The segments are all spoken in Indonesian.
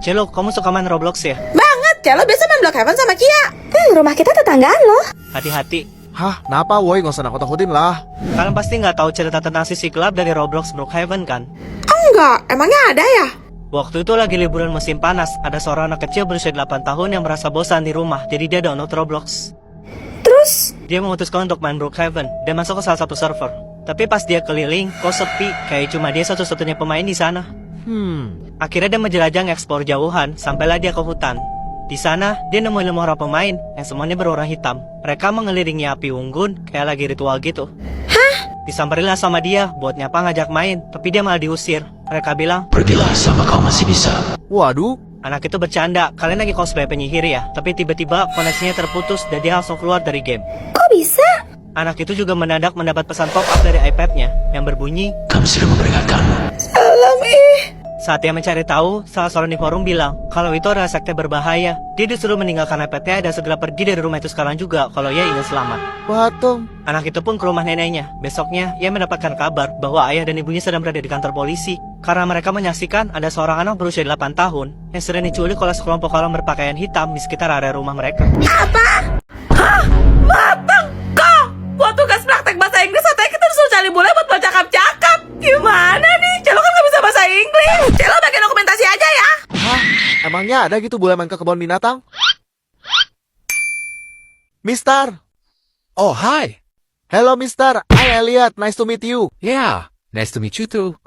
Celo, kamu suka main Roblox ya? Banget, Celo biasa main Blockhaven sama Kia. Rumah kita tetanggaan loh. Hati-hati. Hah, kenapa woi? Gak usah nakut-nakutin lah. Kalian pasti nggak tahu cerita tentang si Siklab dari Roblox Brookhaven kan? Enggak, emangnya ada ya? Waktu itu lagi liburan musim panas, ada seorang anak kecil berusia 8 tahun yang merasa bosan di rumah, jadi dia download Roblox. Terus, Dia memutuskan untuk main Brookhaven dan masuk ke salah satu server. Tapi pas dia keliling, kok sepi, kayak cuma dia satu-satunya pemain di sana. Akhirnya dia menjelajah ngeksplor jauhan, sampailah dia ke hutan. Di sana, dia nemuin 5 orang pemain yang semuanya berwarna hitam. Mereka mengelilingi api unggun, kayak lagi ritual gitu. Disamperinlah sama dia, buat nyapa ngajak main, tapi dia malah diusir. Mereka bilang, Pergilah sama kau masih bisa. Waduh, anak itu bercanda, kalian lagi cosplay penyihir ya? Tapi tiba-tiba koneksinya terputus dan dia langsung keluar dari game. kok bisa? Anak itu juga mendadak mendapat pesan pop-up dari iPad-nya yang berbunyi, Kami sudah memperingatkanmu. Salam saat dia mencari tahu, salah seorang di forum bilang kalau itu adalah sekte berbahaya. Dia disuruh meninggalkan iPad-nya dan segera pergi dari rumah itu sekarang juga kalau ia ingin selamat. patung. Anak itu pun ke rumah neneknya. Besoknya, ia mendapatkan kabar bahwa ayah dan ibunya sedang berada di kantor polisi. Karena mereka menyaksikan ada seorang anak berusia 8 tahun yang sedang diculik oleh sekelompok orang berpakaian hitam di sekitar area rumah mereka. Matang kok. Buat tugas praktek bahasa Inggris katanya kita disuruh cari bule buat baca cakap-cakap. Gimana nih? Celo kan gak bisa bahasa Inggris. Celo bagian dokumentasi aja ya. Hah, emangnya ada gitu boleh main ke kebun binatang? Mister. Oh, hi. Hello, Mister. I'm Elliot. Nice to meet you. Yeah, nice to meet you too.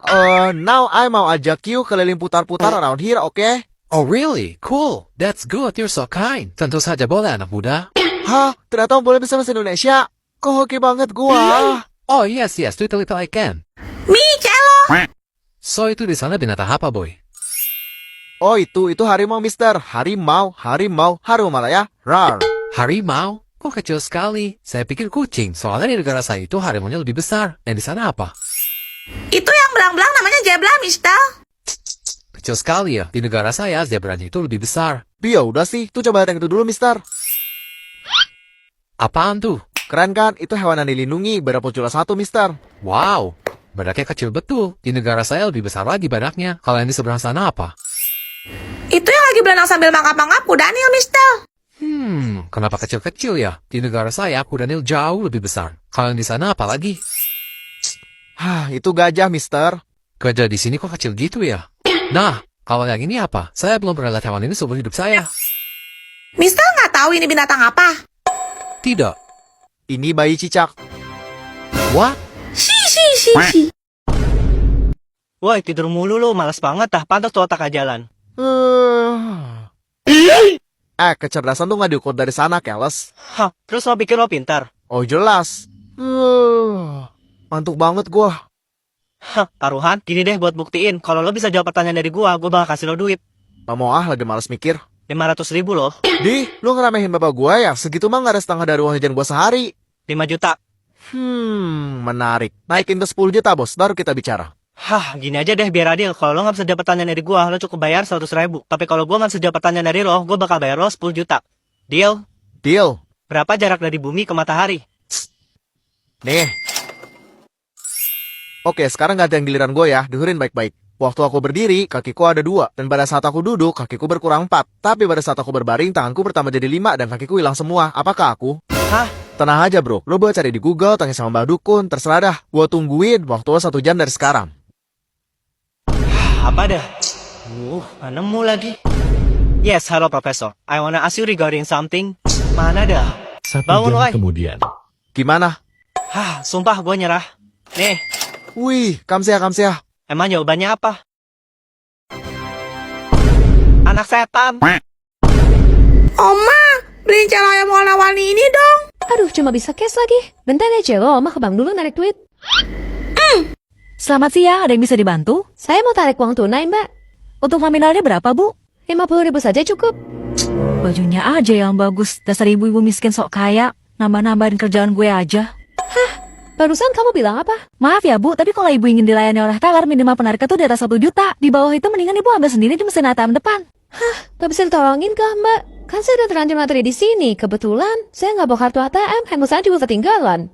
Now I mau ajak you keliling putar-putar around here, okay? Oh, really? Cool. That's good. You're so kind. Tentu saja boleh, anak muda. Hah, ternyata boleh bisa bahasa Indonesia. Kok hoki banget gua. Oh, yes, little I can. Mi, Celo. So, itu di sana binatang apa, boy? Oh, itu harimau, Mister. Harimau Malaya. Rar. Harimau? Kok kecil sekali? Saya pikir kucing. Soalnya di negara saya itu harimaunya lebih besar. Dan di sana apa? Itu yang belang-belang namanya Zebra, Mister. Kecil sekali ya. Di negara saya, zebranya itu lebih besar. Ya udah sih, tuh coba lihat yang itu dulu, Mister. Apaan tuh? Keren kan? Itu hewan yang dilindungi, berapocula 1, Mister. Wow, badaknya kecil betul. Di negara saya lebih besar lagi badaknya. Kalau yang di seberang sana apa? Itu yang lagi berenang sambil mangap-mangap Daniel, Mister. Kenapa kecil-kecil ya? Di negara saya, Daniel jauh lebih besar. Kalau yang di sana apa lagi? Hah, itu gajah, Mister. Gajah di sini kok kecil gitu ya? Nah, kalau yang ini apa? Saya belum pernah lihat hewan ini seumur hidup saya. Mister nggak tahu ini binatang apa? Tidak. Ini bayi cicak. What? Si. Woi, tidur mulu lu, malas banget dah, pantas tuh otak jalan. Kecerdasan tuh nggak diukur dari sana, keles. Hah, terus lo pikir lo pintar? Oh, jelas. Ngantuk banget gua. Hah, taruhan? Gini deh buat buktiin, kalau lo bisa jawab pertanyaan dari gua bakal kasih lo duit. Gak mau lagi males mikir. 500.000 loh. Di, lu ngeremehin bapak gua ya? Segitu mah gak ada setengah dari uang jajan gua sehari. 5 juta. Menarik. Naikin ke 10 juta, bos. Baru kita bicara. Hah, gini aja deh biar adil. Kalau lo gak bisa jawab pertanyaan dari gua, lo cukup bayar 100.000. Tapi kalau gua gak bisa jawab pertanyaan dari lo, gua bakal bayar lo 10 juta. Deal? Deal. Berapa jarak dari bumi ke matahari? Nih. Oke, sekarang gantian giliran gue ya. Dengerin baik-baik. Waktu aku berdiri, kakiku ada 2. Dan pada saat aku duduk, kakiku berkurang 4. Tapi pada saat aku berbaring, tanganku bertambah jadi 5 dan kakiku hilang semua. Apakah aku? Hah? Tenang aja bro, lo boleh cari di Google, tanya sama Mbak Dukun, terserah dah. Gue tungguin waktu lo 1 jam dari sekarang. Apa dah? Gak nemu lagi. Yes, halo Profesor. I wanna ask you regarding something. Mana dah? 1 Bangun, jam woy. kemudian. Gimana? Hah, sumpah gue nyerah. Nih, Wih, kamsia. emang jawabannya apa? Anak setan. Oma, beliin Celo yang warna-warni ini dong. Aduh, cuma bisa cash lagi. Bentar ya, Celo. Oma ke bank dulu narik duit. Selamat siang, ada yang bisa dibantu? Saya mau tarik uang tunai, Mbak. Untuk nominalnya berapa, Bu? 50.000 saja cukup. Bajunya aja yang bagus. Dasar ibu-ibu miskin sok kaya. Nambah-nambahin kerjaan gue aja. Barusan kamu bilang apa? Maaf ya, Bu, tapi kalau ibu ingin dilayani oleh teller, minimal penarikan tuh di atas 1 juta. Di bawah itu mendingan ibu ambil sendiri di mesin ATM depan. Gak bisa ditolongin kah, Mbak? Kan saya udah terlanjur materi di sini. Kebetulan, saya nggak bawa kartu ATM. Handphone saya juga ketinggalan.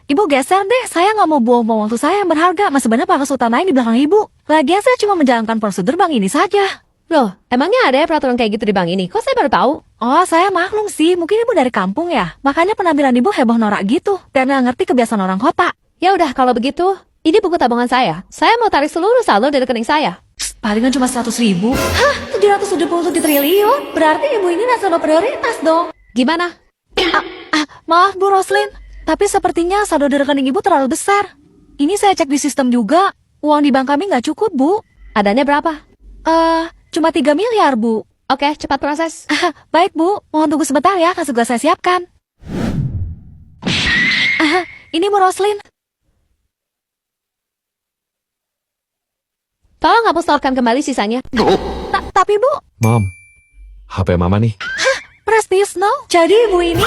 Ibu geser deh, saya nggak mau buang-buang waktu saya yang berharga. Masih banyak pakas utama yang di belakang ibu. Lagian saya cuma menjalankan prosedur bank ini saja. Loh, emangnya ada ya peraturan kayak gitu di bank ini? Kok saya baru tahu? Oh, saya maklum sih. Mungkin ibu dari kampung ya. Makanya penampilan ibu heboh norak gitu. Dan nggak ngerti kebiasaan orang kota. Ya udah, kalau begitu, ini buku tabungan saya. Saya mau tarik seluruh saldo dari rekening saya. Palingan cuma 100 ribu. Hah? 777 triliun? Berarti ibu ini nasabah prioritas dong. Gimana? Maaf Bu Roslin. Tapi sepertinya saldo di rekening ibu terlalu besar. Ini saya cek di sistem juga. Uang di bank kami nggak cukup, Bu. Adanya berapa? Cuma 3 miliar, Bu. Oke, cepat proses. Baik, Bu. Mohon tunggu sebentar ya, kan segera saya siapkan. Ini Bu Roslin. Tolong hapus setorkan kembali sisanya. Tapi, Bu, Mom, HP Mama nih. Prestige Snow. Jadi ibu ini...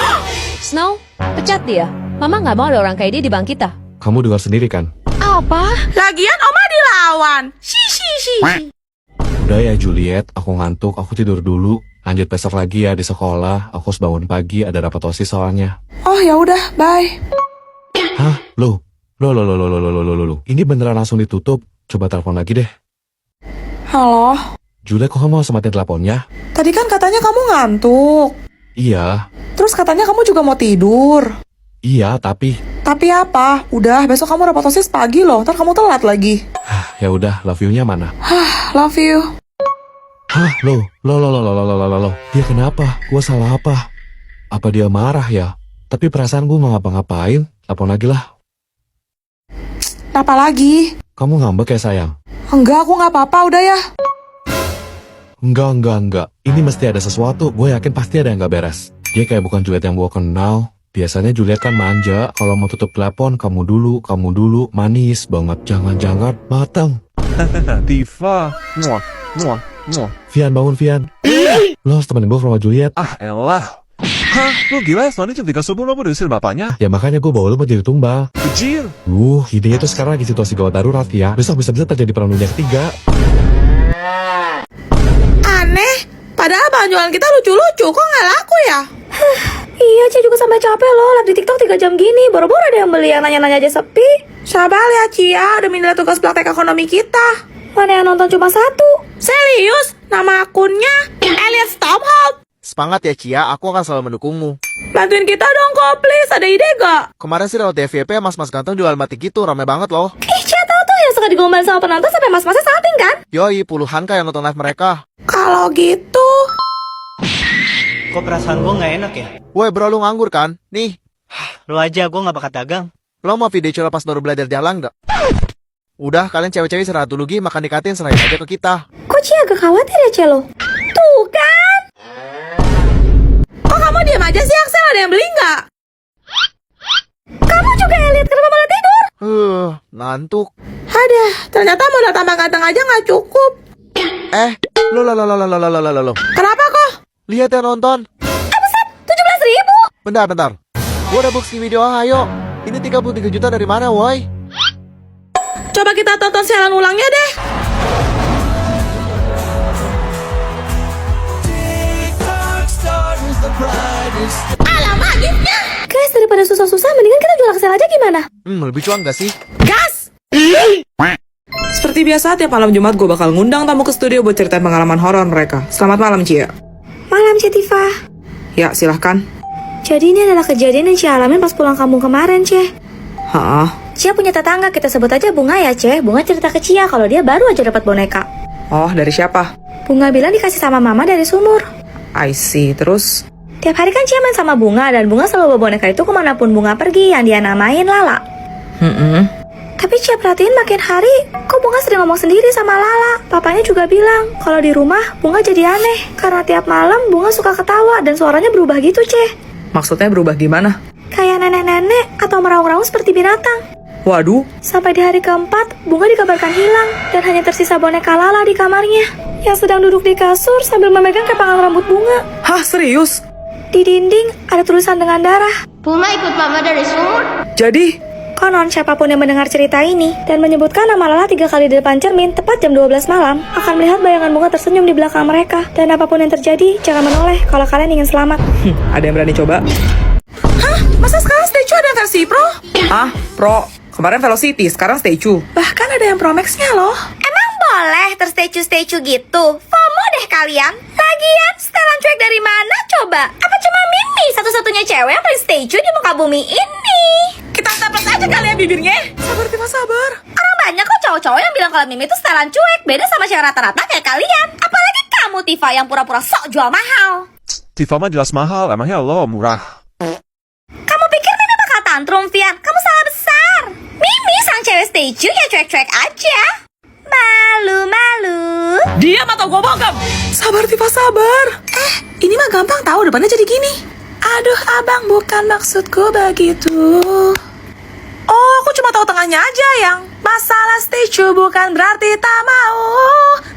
Snow, pecat dia. Mama nggak mau ada orang kayak dia di bank kita. Kamu dengar sendiri kan? Apa? Lagian Oma dilawan. Shi. Udah ya Juliet, aku ngantuk, aku tidur dulu. Lanjut besok lagi ya di sekolah. Aku harus bangun pagi, ada rapat OSIS soalnya. Oh ya udah, bye. Hah? Loh? Ini beneran langsung ditutup. Coba telepon lagi deh. Halo. Juliet, kok kamu harus matiin teleponnya? Tadi kan katanya kamu ngantuk. Iya, Terus katanya kamu juga mau tidur. iya, tapi... Tapi apa? Udah, besok kamu rapat OSIS pagi loh. Ntar kamu telat lagi. Ya udah, love you-nya mana? Love you. Hah? Loh? Dia kenapa? Gua salah apa? Apa dia marah ya? Tapi perasaan gua nggak ngapa-ngapain. Telepon lagi lah. Kenapa lagi? Kamu ngambek ya sayang? Enggak, aku nggak apa-apa. Udah ya. Enggak. Ini mesti ada sesuatu. Gue yakin pasti ada yang gak beres. Dia kayak bukan Juliet yang gue kenal. Biasanya Juliet kan manja. Kalau mau tutup telepon, kamu dulu. Manis banget. Jangan-jangan matang. Diva, Vian, bangun Vian. Lo harus temenin gue ke rumah Juliet. ah elah. Hah, lu gila ya, Sony jam 3 subuh lo mau diusir bapaknya? Ya makanya gue bawa lo mau jadi tumbal. Kecil. Idenya tuh sekarang lagi situasi gawat darurat ya. Besok bisa-bisa terjadi perang dunia ketiga. Aneh. Padahal bahan jualan kita lucu-lucu. Kok nggak laku ya? Iya, Cia juga sampai capek loh. Live di TikTok 3 jam gini. Boro-boro ada yang beli, yang nanya-nanya aja sepi. Sabar ya Cia. Udah nilai tugas praktek ekonomi kita. Mana yang nonton cuma 1. Serius? Nama akunnya Elliot Stopholt. Semangat ya Cia, aku akan selalu mendukungmu. Bantuin kita dong kok, please. Ada ide gak? Kemarin sih lewat FYP mas-mas ganteng jual mati gitu, rame banget loh. Cia tahu tuh yang suka digombalin sama penonton sampai mas-masnya salting kan? Yoi, puluhan kah yang nonton live mereka. Kalau gitu... Kok perasaan gue nggak enak ya? Woi bro, lu nganggur kan? Nih, Lu aja, gue nggak bakat dagang. lo mau video cura pas baru belajar jalan gak? Udah, kalian cewek-cewek istirahat dulu Gi, makan dikatin serahin aja ke kita. Kok Cia agak khawatir ya, Celo? Tuh kan? Kok kamu diam aja sih, Axel? Ada yang beli nggak? Kamu juga Elliot, kenapa malah tidur? Ngantuk. Aduh, ternyata modal tambah ganteng aja nggak cukup. Lo. Kenapa kok? Lihat yang nonton. 17.000. Bentar. Gua udah booking video, ayo. Ini 33 juta dari mana, woi? Coba kita tonton siaran ulangnya deh. Alamak, giftnya. Guys, daripada susah-susah, mendingan kita jual Axel aja gimana? Lebih cuan gak sih? Gas! Seperti biasa, tiap malam Jumat gue bakal ngundang tamu ke studio buat ceritain pengalaman horor mereka. Selamat malam, Cia. Malam, Cetiva. Ya, silahkan. Jadi ini adalah kejadian yang Cia alamin pas pulang kampung kemarin, Ceh. Haa. Cia punya tetangga, kita sebut aja Bunga ya, Ceh. Bunga cerita ke Cia kalau dia baru aja dapat boneka. Oh, dari siapa? Bunga bilang dikasih sama mama dari sumur. I see, terus? Tiap hari kan Cia main sama Bunga, dan Bunga selalu bawa boneka itu kemanapun Bunga pergi, yang dia namain Lala. Tapi Cia perhatiin makin hari, kok Bunga sering ngomong sendiri sama Lala. Papanya juga bilang, kalau di rumah Bunga jadi aneh, karena tiap malam Bunga suka ketawa dan suaranya berubah gitu, Ceh. Maksudnya berubah gimana? Kayak nenek-nenek atau meraung-raung seperti binatang. Waduh, Sampai di hari keempat, Bunga dikabarkan hilang dan hanya tersisa boneka Lala di kamarnya yang sedang duduk di kasur sambil memegang kepangan rambut Bunga. hah serius? Di dinding ada tulisan dengan darah. Bunga ikut mama dari sumur. Jadi, Konon siapapun yang mendengar cerita ini dan menyebutkan nama Lala 3 kali di depan cermin tepat jam 12 malam akan melihat bayangan Bunga tersenyum di belakang mereka. Dan apapun yang terjadi, jangan menoleh kalau kalian ingin selamat. ada yang berani coba? Hah? Masa sekarang Statue ada versi Pro? Ah, Pro. Kemarin Velocity, sekarang Statue. Bahkan ada yang Pro Max-nya loh. Emang boleh terstatue-statue gitu. FOMO deh kalian. Lagian, setelan cuek dari mana coba? Apa cuma Mimi satu-satunya cewek yang paling statue di muka bumi ini? Kita staples aja kali ya bibirnya. Sabar Tifa, sabar. Orang banyak kok cowok-cowok yang bilang kalau Mimi itu setelan cuek. Beda sama cewek rata-rata kayak kalian. Apalagi kamu Tifa yang pura-pura sok jual mahal. Tifa mah jelas mahal, emangnya lo murah. Kamu pikir Mimi bakal tantrum, Fian? Kamu salah besar. Mimi sang cewek statue ya cuek-cuek aja. Malu-malu. Diam atau gue bokap. Sabar Tifa, sabar. Ini mah gampang tahu, depannya jadi gini. Aduh abang, bukan maksudku begitu. Oh, aku cuma tahu tengahnya aja yang masalah statue bukan berarti tak mau.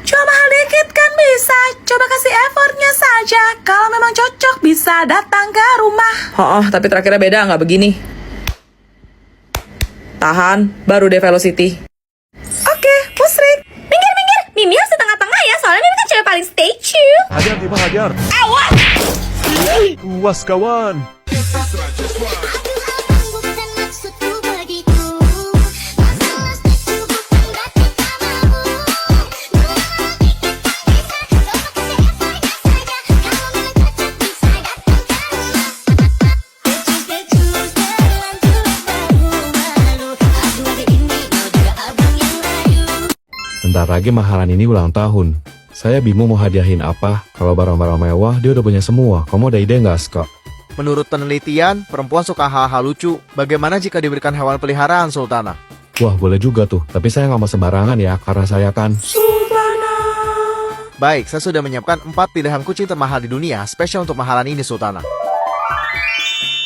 Cuma mahal dikit kan bisa. Coba kasih effortnya saja. Kalau memang cocok bisa datang ke rumah. Oh, tapi terakhirnya beda nggak begini. Tahan, baru deh velocity. Oke, pusrik. Minggir-minggir. Mimi harus di tengah-tengah ya. Soalnya Mimi kan cewek paling statue. Hajar Tifa, hajar. Awas. Puas kawan. Bentar lagi mahalan ini ulang tahun. Saya bingung mau hadiahin apa. Kalau barang-barang mewah, dia udah punya semua. Kamu ada ide nggak, Ska? Menurut penelitian, perempuan suka hal-hal lucu. Bagaimana jika diberikan hewan peliharaan, Sultana? Wah, boleh juga tuh. Tapi saya nggak mau sembarangan ya, karena saya kan... Baik, saya sudah menyiapkan 4 pilihan kucing termahal di dunia, spesial untuk mahalan ini, Sultana.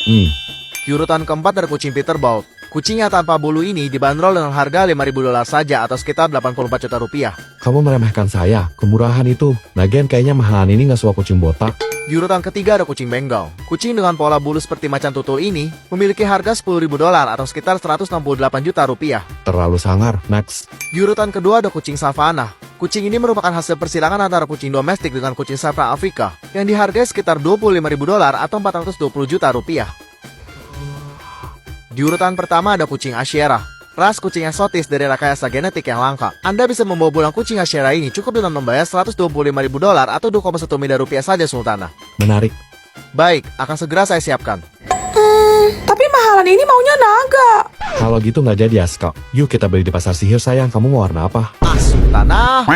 Di urutan keempat ada kucing Peterbilt. Kucingnya tanpa bulu ini dibanderol dengan harga $5.000 saja atau sekitar 84 juta rupiah. Kamu meremehkan saya, kemurahan itu. Lagian kayaknya mahalan ini nggak suka kucing botak. Di urutan ketiga ada kucing Bengal. Kucing dengan pola bulu seperti macan tutul ini memiliki harga $10.000 atau sekitar 168 juta rupiah. Terlalu sangar, next. Di urutan kedua ada kucing Savannah. Kucing ini merupakan hasil persilangan antara kucing domestik dengan kucing Safra Afrika yang dihargai sekitar $25.000 atau 420 juta rupiah. Di urutan pertama ada kucing Ashera, ras kucing eksotis dari rekayasa genetik yang langka. Anda bisa membawa pulang kucing Ashera ini cukup dengan membayar $125.000 atau 2,1 miliar rupiah saja, Sultana. Menarik. Baik, akan segera saya siapkan. Tapi mahalan ini maunya naga. Kalau gitu nggak jadi ya, Ska. Yuk kita beli di pasar sihir sayang. Kamu mau warna apa? Sultana.